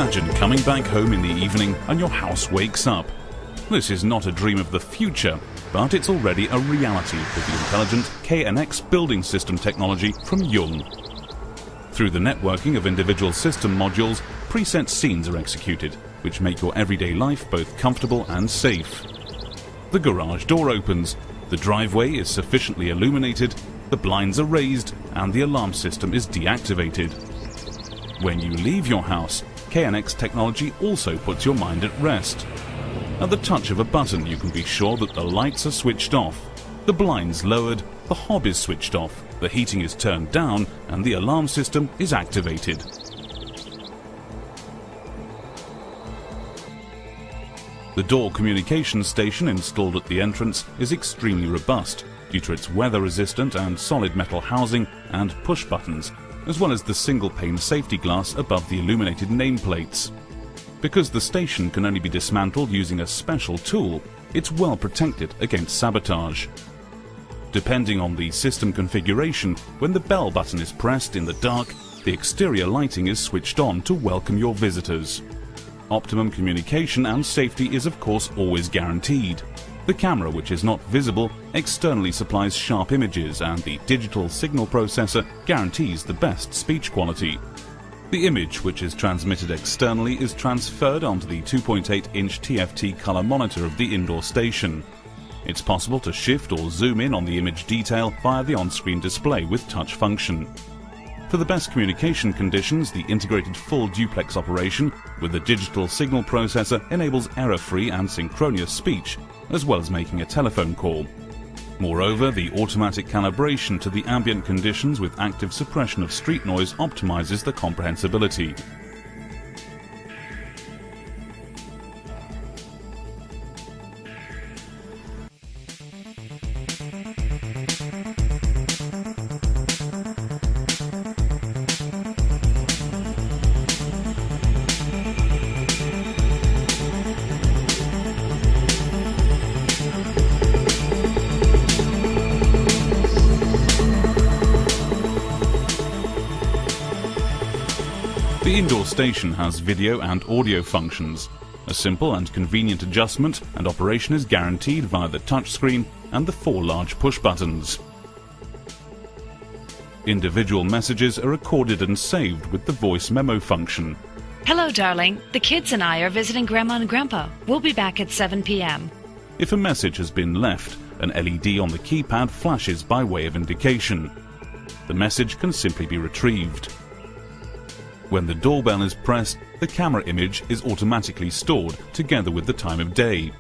Imagine coming back home in the evening and your house wakes up. This is not a dream of the future, but it's already a reality with the intelligent KNX building system technology from Jung. Through the networking of individual system modules, preset scenes are executed, which make your everyday life both comfortable and safe. The garage door opens, the driveway is sufficiently illuminated, the blinds are raised, and the alarm system is deactivated. When you leave your house, KNX technology also puts your mind at rest. At the touch of a button, you can be sure that the lights are switched off, the blinds lowered, the hob is switched off, the heating is turned down, and the alarm system is activated. The door communication station installed at the entrance is extremely robust due to its weather-resistant and solid metal housing and push buttons, as well as the single-pane safety glass above the illuminated nameplates. Because the station can only be dismantled using a special tool, it's well protected against sabotage. Depending on the system configuration, when the bell button is pressed in the dark, the exterior lighting is switched on to welcome your visitors. Optimum communication and safety is of course always guaranteed. The camera, which is not visible, externally supplies sharp images, and the digital signal processor guarantees the best speech quality. The image, which is transmitted externally, is transferred onto the 2.8-inch TFT color monitor of the indoor station. It's possible to shift or zoom in on the image detail via the on-screen display with touch function. For the best communication conditions, the integrated full duplex operation with the digital signal processor enables error-free and synchronous speech, as well as making a telephone call. Moreover, the automatic calibration to the ambient conditions with active suppression of street noise optimizes the comprehensibility. The indoor station has video and audio functions. A simple and convenient adjustment and operation is guaranteed via the touchscreen and the 4 large push buttons. Individual messages are recorded and saved with the voice memo function. Hello, darling. The kids and I are visiting Grandma and Grandpa. We'll be back at 7 p.m. If a message has been left, an LED on the keypad flashes by way of indication. The message can simply be retrieved. When the doorbell is pressed, the camera image is automatically stored together with the time of day.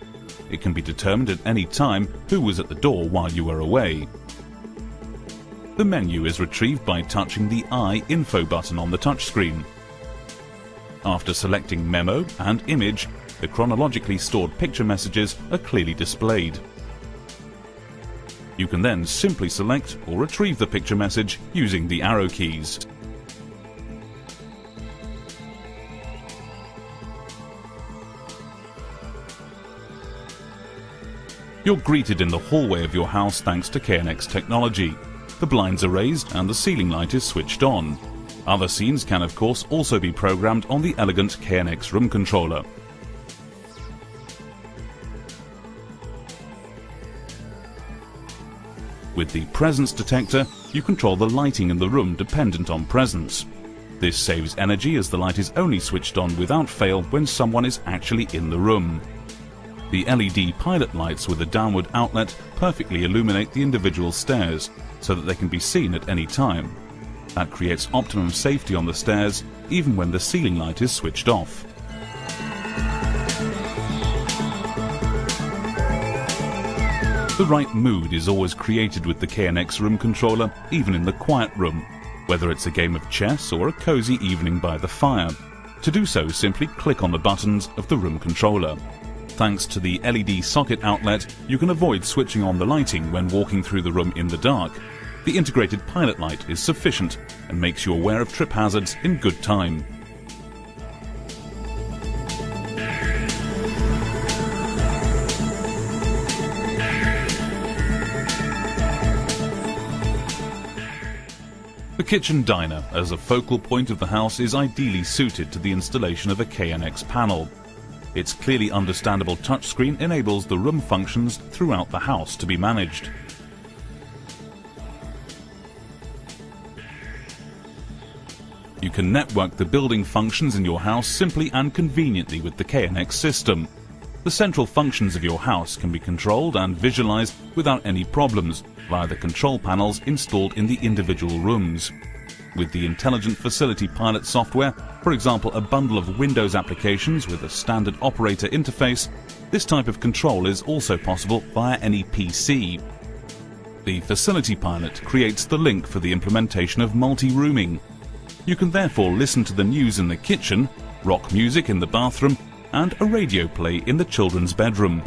It can be determined at any time who was at the door while you were away. The menu is retrieved by touching the I info button on the touchscreen. After selecting memo and image, the chronologically stored picture messages are clearly displayed. You can then simply select or retrieve the picture message using the arrow keys. You're greeted in the hallway of your house thanks to KNX technology. The blinds are raised and the ceiling light is switched on. Other scenes can of course also be programmed on the elegant KNX room controller. With the presence detector, you control the lighting in the room dependent on presence. This saves energy as the light is only switched on without fail when someone is actually in the room. The LED pilot lights with a downward outlet perfectly illuminate the individual stairs so that they can be seen at any time. That creates optimum safety on the stairs even when the ceiling light is switched off. The right mood is always created with the KNX room controller, even in the quiet room, whether it's a game of chess or a cozy evening by the fire. To do so, simply click on the buttons of the room controller. Thanks to the LED socket outlet, you can avoid switching on the lighting when walking through the room in the dark. The integrated pilot light is sufficient and makes you aware of trip hazards in good time. The kitchen diner as a focal point of the house is ideally suited to the installation of a KNX panel. Its clearly understandable touchscreen enables the room functions throughout the house to be managed. You can network the building functions in your house simply and conveniently with the KNX system. The central functions of your house can be controlled and visualized without any problems via the control panels installed in the individual rooms. With the Intelligent Facility Pilot software, for example a bundle of Windows applications with a standard operator interface, this type of control is also possible via any PC. The Facility Pilot creates the link for the implementation of multi-rooming. You can therefore listen to the news in the kitchen, rock music in the bathroom, and a radio play in the children's bedroom.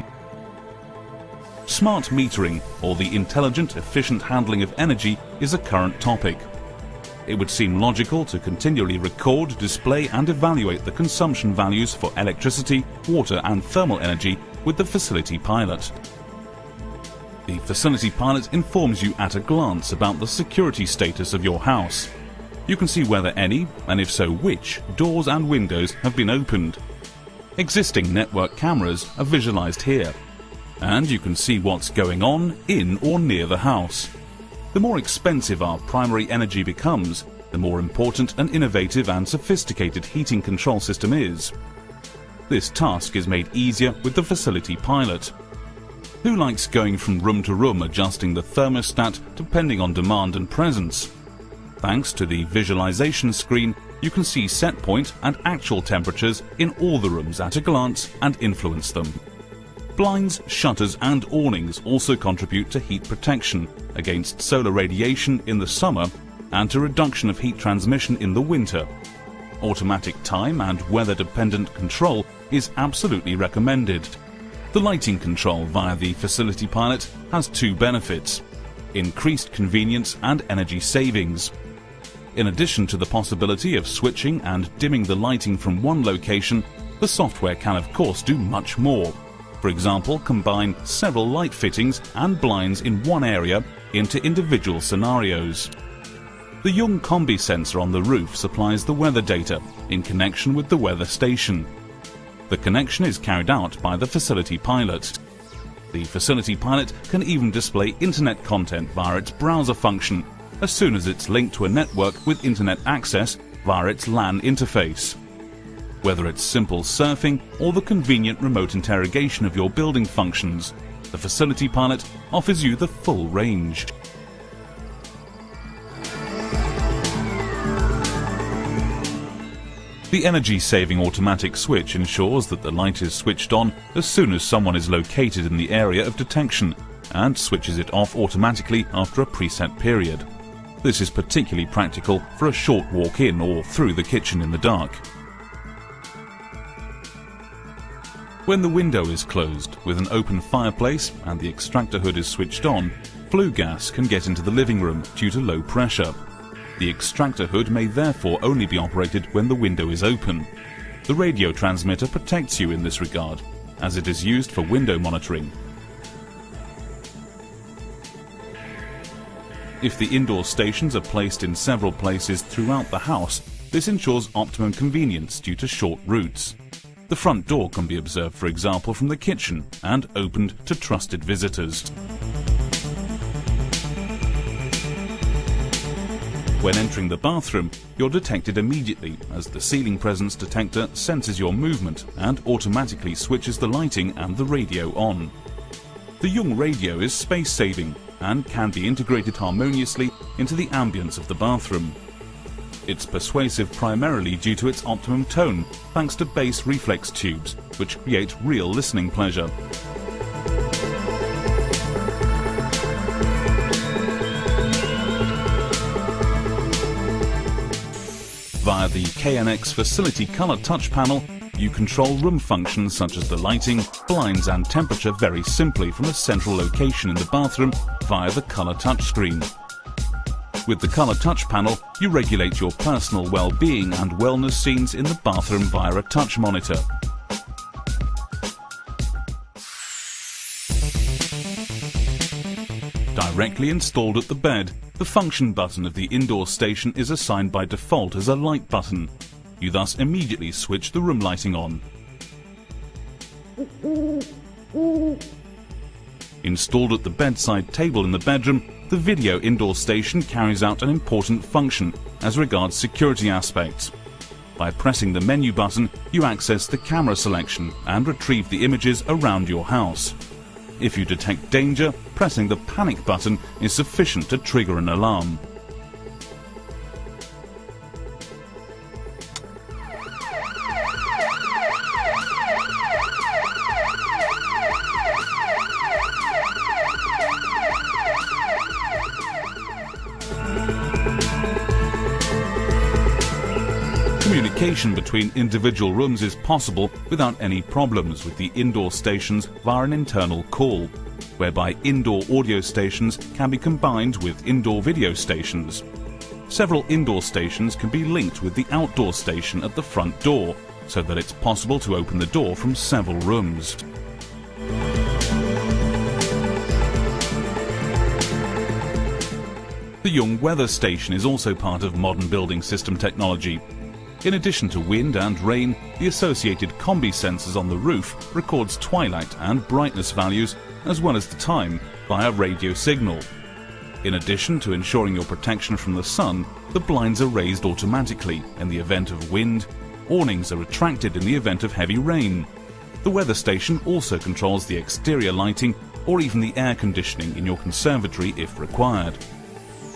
Smart metering, or the intelligent, efficient handling of energy, is a current topic. It would seem logical to continually record, display and evaluate the consumption values for electricity, water and thermal energy with the Facility Pilot. The Facility Pilot informs you at a glance about the security status of your house. You can see whether any, and if so which, doors and windows have been opened. Existing network cameras are visualized here, and you can see what's going on in or near the house. The more expensive our primary energy becomes, the more important an innovative and sophisticated heating control system is. This task is made easier with the Facility Pilot. Who likes going from room to room adjusting the thermostat depending on demand and presence? Thanks to the visualization screen, you can see set point and actual temperatures in all the rooms at a glance and influence them. Blinds, shutters and awnings also contribute to heat protection against solar radiation in the summer and to reduction of heat transmission in the winter. Automatic time and weather-dependent control is absolutely recommended. The lighting control via the Facility Pilot has two benefits: increased convenience and energy savings. In addition to the possibility of switching and dimming the lighting from one location, the software can of course do much more. For example, combine several light fittings and blinds in one area into individual scenarios. The Young Combi sensor on the roof supplies the weather data in connection with the weather station. The connection is carried out by the Facility Pilot. The Facility Pilot can even display internet content via its browser function, as soon as it's linked to a network with internet access via its LAN interface. Whether it's simple surfing or the convenient remote interrogation of your building functions, the Facility Pilot offers you the full range. The energy-saving automatic switch ensures that the light is switched on as soon as someone is located in the area of detection and switches it off automatically after a preset period. This is particularly practical for a short walk in or through the kitchen in the dark. When the window is closed with an open fireplace and the extractor hood is switched on, flue gas can get into the living room due to low pressure. The extractor hood may therefore only be operated when the window is open. The radio transmitter protects you in this regard, as it is used for window monitoring. If the indoor stations are placed in several places throughout the house, this ensures optimum convenience due to short routes. The front door can be observed, for example, from the kitchen and opened to trusted visitors. When entering the bathroom, you're detected immediately as the ceiling presence detector senses your movement and automatically switches the lighting and the radio on. The Young radio is space-saving and can be integrated harmoniously into the ambience of the bathroom. It's persuasive primarily due to its optimum tone, thanks to bass reflex tubes, which create real listening pleasure. Via the KNX Facility Color Touch panel, you control room functions such as the lighting, blinds and temperature very simply from a central location in the bathroom via the Color Touch screen. With the Color Touch panel, you regulate your personal well-being and wellness scenes in the bathroom via a touch monitor. Directly installed at the bed, The function button of the indoor station is assigned by default as a light button. You thus immediately switch the room lighting on. Installed at the bedside table in the bedroom, the video indoor station carries out an important function as regards security aspects. By pressing the menu button, you access the camera selection and retrieve the images around your house. If you detect danger, pressing the panic button is sufficient to trigger an alarm. Communication between individual rooms is possible without any problems with the indoor stations via an internal call, whereby indoor audio stations can be combined with indoor video stations. Several indoor stations can be linked with the outdoor station at the front door, so that it's possible to open the door from several rooms. The Young weather station is also part of modern building system technology. In addition to wind and rain, the associated combi sensors on the roof records twilight and brightness values as well as the time via radio signal. In addition to ensuring your protection from the sun, the blinds are raised automatically in the event of wind, awnings are retracted in the event of heavy rain. The weather station also controls the exterior lighting or even the air conditioning in your conservatory if required.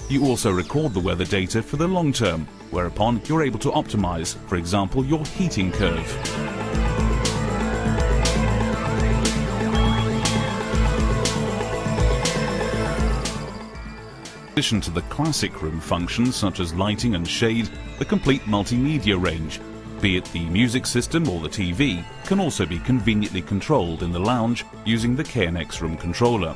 You also record the weather data for the long term, whereupon you're able to optimize, for example, your heating curve. In addition to the classic room functions such as lighting and shade, the complete multimedia range, be it the music system or the TV, can also be conveniently controlled in the lounge using the KNX room controller.